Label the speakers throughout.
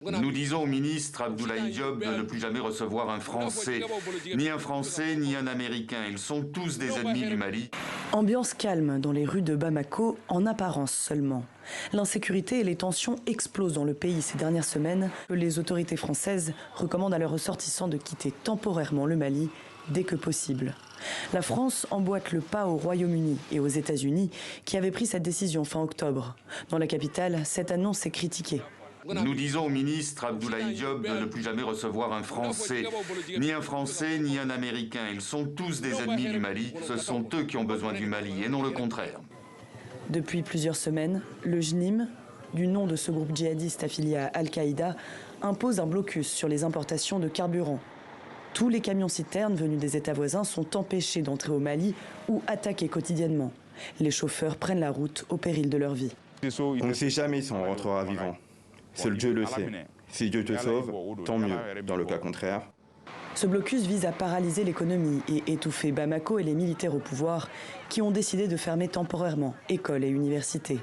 Speaker 1: Nous disons au ministre Abdoulaye Diop de ne plus jamais recevoir un Français, ni un Américain. Ils sont tous des ennemis du Mali.
Speaker 2: Ambiance calme dans les rues de Bamako, en apparence seulement. L'insécurité et les tensions explosent dans le pays ces dernières semaines. Les autorités françaises recommandent à leurs ressortissants de quitter temporairement le Mali dès que possible. La France emboîte le pas au Royaume-Uni et aux États-Unis qui avaient pris cette décision fin octobre. Dans la capitale, cette annonce est critiquée.
Speaker 1: Nous disons au ministre Abdoulaye Diop de ne plus jamais recevoir un Français, ni un Américain. Ils sont tous des ennemis du Mali. Ce sont eux qui ont besoin du Mali et non le contraire.
Speaker 2: Depuis plusieurs semaines, le JNIM, du nom de ce groupe djihadiste affilié à Al-Qaïda, impose un blocus sur les importations de carburant. Tous les camions-citernes venus des États voisins sont empêchés d'entrer au Mali ou attaqués quotidiennement. Les chauffeurs prennent la route au péril de leur vie.
Speaker 3: On ne sait jamais si on rentrera vivant. Seul Dieu le sait. Si Dieu te sauve, tant mieux. Dans le cas contraire.
Speaker 2: Ce blocus vise à paralyser l'économie et étouffer Bamako et les militaires au pouvoir qui ont décidé de fermer temporairement écoles et universités.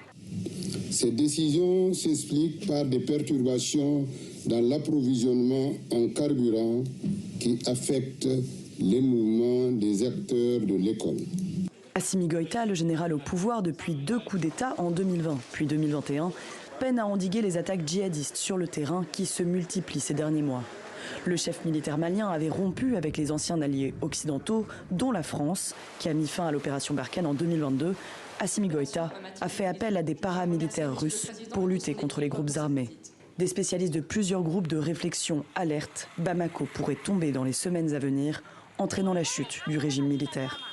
Speaker 4: Cette décision s'explique par des perturbations dans l'approvisionnement en carburant qui affectent les mouvements des acteurs de l'école.
Speaker 2: Assimi Goïta, le général au pouvoir depuis 2 coups d'État en 2020 puis 2021, peine à endiguer les attaques djihadistes sur le terrain qui se multiplient ces derniers mois. Le chef militaire malien avait rompu avec les anciens alliés occidentaux, dont la France, qui a mis fin à l'opération Barkhane en 2022. Assimi Goïta a fait appel à des paramilitaires russes pour lutter contre les groupes armés. Des spécialistes de plusieurs groupes de réflexion alertent, Bamako pourrait tomber dans les semaines à venir, entraînant la chute du régime militaire.